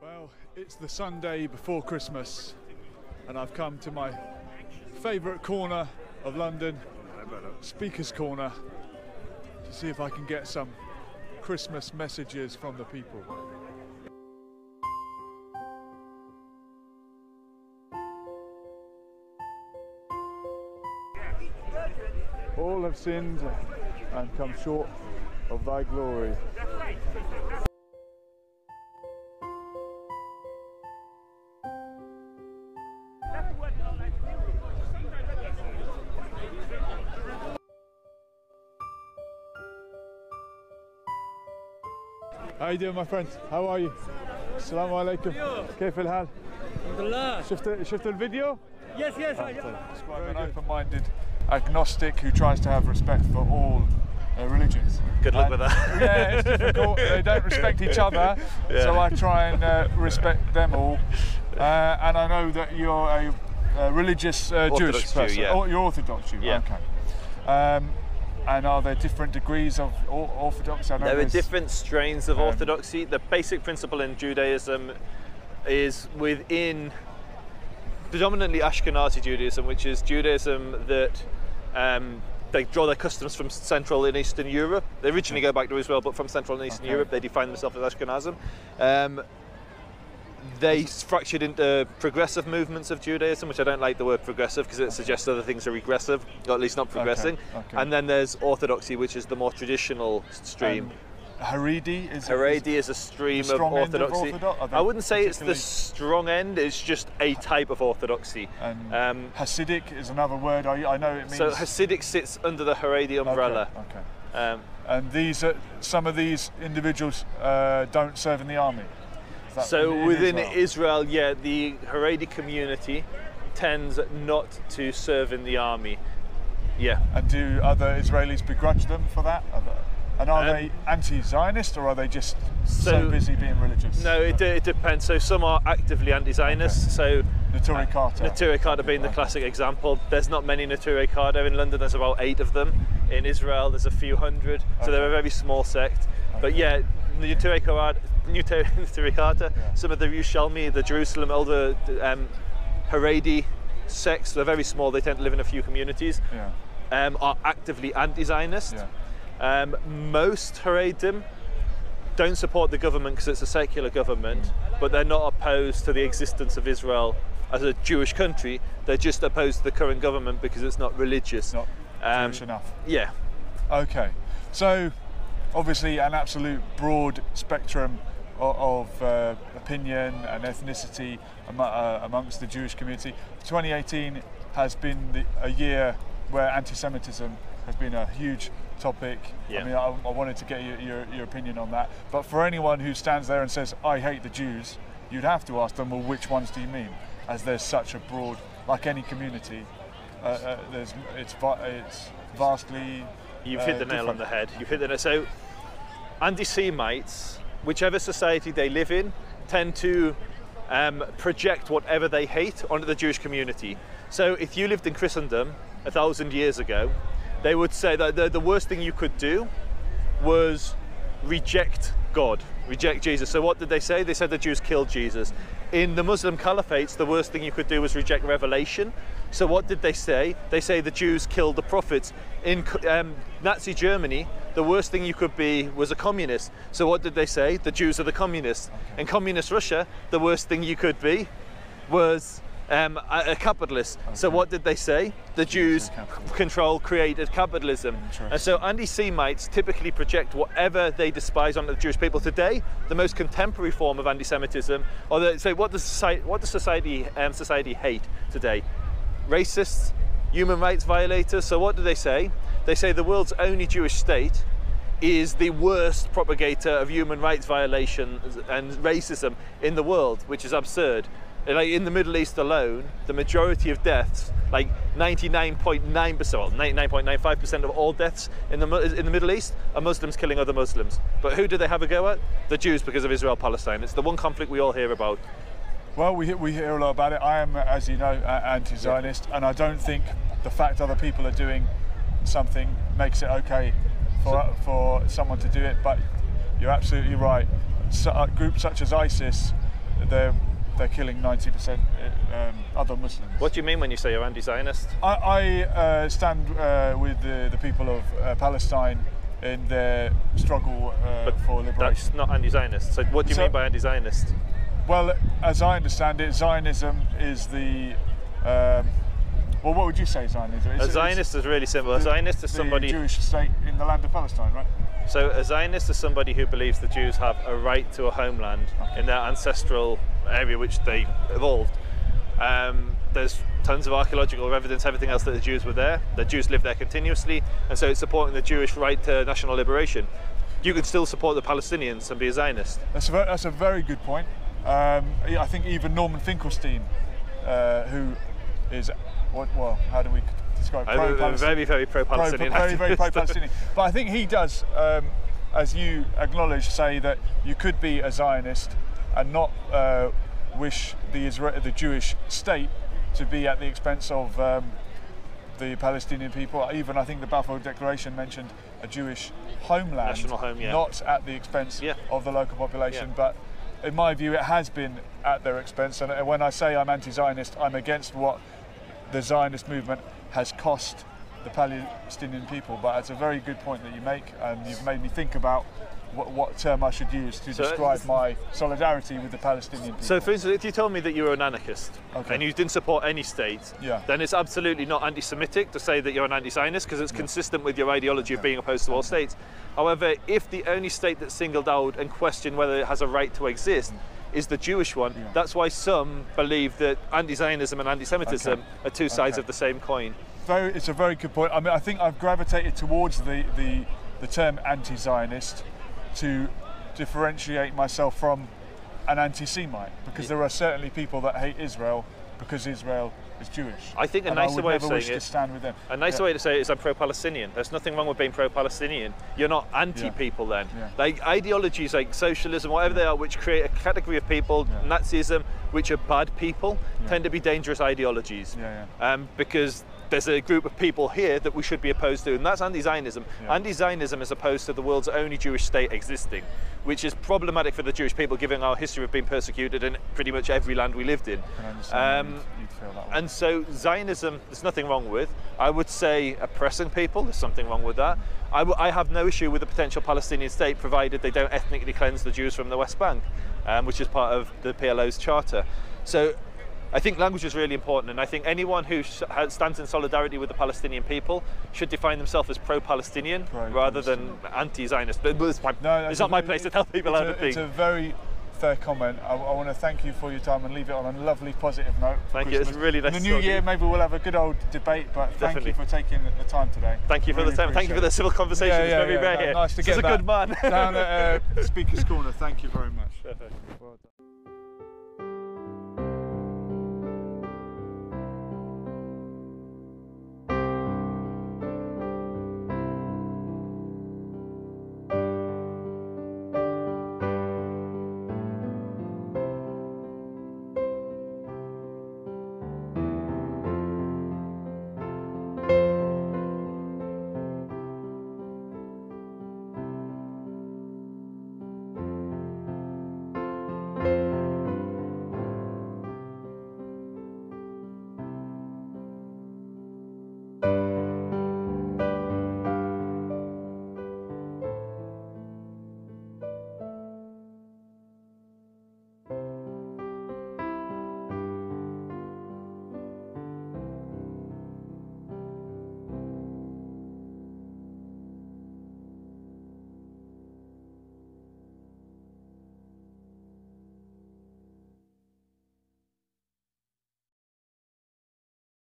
Well, it's the Sunday before Christmas and I've come to my favourite corner of London, Speaker's Corner, to see if I can get some Christmas messages from the people. All have sinned and come short of thy glory. How are you doing, my friend? How are you? Assalamu alaikum. كيف الحال? الحمد لله. شفت الفيديو? Yes, yes. It's quite an open-minded agnostic who tries to have respect for all religions. Good luck with that. Yeah, it's difficult. They don't respect each other, so I try and respect them all. And I know that you're a religious Jewish person. Jew, yeah. Oh, you're Orthodox Jew. Yeah. Okay. And are there different degrees of orthodoxy? There are different strains of orthodoxy. The basic principle in Judaism is within predominantly Ashkenazi Judaism, which is Judaism that they draw their customs from Central and Eastern Europe. They originally go back to Israel, but from Central and Eastern Europe, they define themselves as Ashkenazim. They fractured into progressive movements of Judaism, which I don't like the word progressive because it suggests other things are regressive, or at least not progressing. And then there's Orthodoxy, which is the more traditional stream. Haredi is a stream of Orthodoxy. I wouldn't say it's the strong end, it's just a type of Orthodoxy. And Hasidic is another word, I know it means... So Hasidic sits under the Haredi umbrella. And some of these individuals don't serve in the army? So within Israel, yeah, the Haredi community tends not to serve in the army. Yeah. And do other Israelis begrudge them for that? And are they anti-Zionist, or are they just so busy being religious? No, it depends. So some are actively anti-Zionist. So Neturei Karta. Neturei Karta being the classic example. There's not many Neturei Karta in London. There's about 8 of them. In Israel, there's a few hundred. So they're a very small sect. But yeah, the Neturei Karta, some of the Yerushalmi, the Jerusalem elder Haredi sects, they're very small. They tend to live in a few communities. Are actively anti-Zionist. Most Haredim don't support the government because it's a secular government, but they're not opposed to the existence of Israel as a Jewish country. They're just opposed to the current government because it's not religious. Not Jewish enough. Yeah. Okay. So, obviously an absolute broad spectrum of opinion and ethnicity amongst the Jewish community. 2018 has been a year where anti-Semitism has been a huge topic. I mean, I wanted to get your opinion on that. But for anyone who stands there and says, I hate the Jews, you'd have to ask them, well, which ones do you mean? As there's such a broad, like any community, it's vastly You've hit the nail on the head. You've hit the nail. So, anti-Semites, whichever society they live in, tend to project whatever they hate onto the Jewish community. So, if you lived in Christendom 1,000 years ago, they would say that the worst thing you could do was reject God, reject Jesus. So what did they say? They said the Jews killed Jesus. In the Muslim caliphates, the worst thing you could do was reject revelation. So what did they say? They say the Jews killed the prophets. In Nazi Germany, the worst thing you could be was a communist. So what did they say? The Jews are the communists. In communist Russia, the worst thing you could be was a capitalist. So what did they say? The Jews created capitalism. And so anti-Semites typically project whatever they despise onto the Jewish people. Today, the most contemporary form of anti-Semitism, or they say, what does society hate today? Racists, human rights violators. So what do they say? They say the world's only Jewish state is the worst propagator of human rights violations and racism in the world, which is absurd. Like in the Middle East alone, the majority of deaths, like 99.9%, well, 99.95% of all deaths in the Middle East are Muslims killing other Muslims. But who do they have a go at? The Jews, because of Israel-Palestine. It's the one conflict we all hear about. Well, we hear a lot about it. I am, as you know, anti-Zionist, and I don't think the fact other people are doing something makes it okay for someone to do it. But you're absolutely right. Groups such as ISIS they're killing 90% other Muslims. What do you mean when you say you're anti-Zionist? I stand with the people of Palestine in their struggle for liberation. That's not anti-Zionist. So what do you mean by anti-Zionist? Well, as I understand it, Zionism is the... well, what would you say Zionism is? A Zionist is really simple. A Zionist is somebody... The Jewish state in the land of Palestine, right? So a Zionist is somebody who believes the Jews have a right to a homeland in their ancestral area which they evolved. There's tons of archaeological evidence, everything else that the Jews were there. The Jews lived there continuously, and so it's supporting the Jewish right to national liberation. You can still support the Palestinians and be a Zionist. That's a very good point. I think even Norman Finkelstein, who is, well, how do we describe very, very pro-Palestinian. Very, very pro-Palestinian. But I think he does, as you acknowledge, say that you could be a Zionist and not wish the Jewish state to be at the expense of the Palestinian people. Even I think the Balfour Declaration mentioned a Jewish homeland, national home, not at the expense of the local population. But in my view, it has been at their expense. And when I say I'm anti-Zionist, I'm against what the Zionist movement has cost the Palestinian people. But it's a very good point that you make, and you've made me think about what term I should use to describe my solidarity with the Palestinian people. So, for instance, if you told me that you were an anarchist and you didn't support any state, then it's absolutely not anti-Semitic to say that you're an anti-Zionist, because it's consistent with your ideology of being opposed to all states. However, if the only state that's singled out and questioned whether it has a right to exist is the Jewish one, that's why some believe that anti-Zionism and anti-Semitism are two sides of the same coin. It's a very good point. I mean, I think I've gravitated towards the term anti-Zionist to differentiate myself from an anti-Semite, because there are certainly people that hate Israel because Israel is Jewish. I think a nicer way of saying it, stand with them. A nicer way to say it is I'm pro-Palestinian. There's nothing wrong with being pro-Palestinian. You're not anti-people then. Like ideologies like socialism, whatever they are, which create a category of people, Nazism, which are bad people, tend to be dangerous ideologies. Because there's a group of people here that we should be opposed to, and that's anti-Zionism. Anti-Zionism is opposed to the world's only Jewish state existing, which is problematic for the Jewish people, given our history of being persecuted in pretty much every land we lived in. And so Zionism, there's nothing wrong with. I would say oppressing people, there's something wrong with that. I have no issue with a potential Palestinian state, provided they don't ethnically cleanse the Jews from the West Bank, which is part of the PLO's charter. So I think language is really important, and I think anyone who stands in solidarity with the Palestinian people should define themselves as pro-Palestinian rather than anti-Zionist. It's not my place to tell people how to think. It's a very fair comment. I want to thank you for your time and leave it on a lovely positive note. Thank you. It's really nice. In the new year, maybe we'll have a good old debate, but thank you for taking the time today. Thank you for the time. Thank you for the civil conversation. It's very rare here. Nice to get a good man. Down at Speaker's Corner. Thank you very much. Perfect. Well done.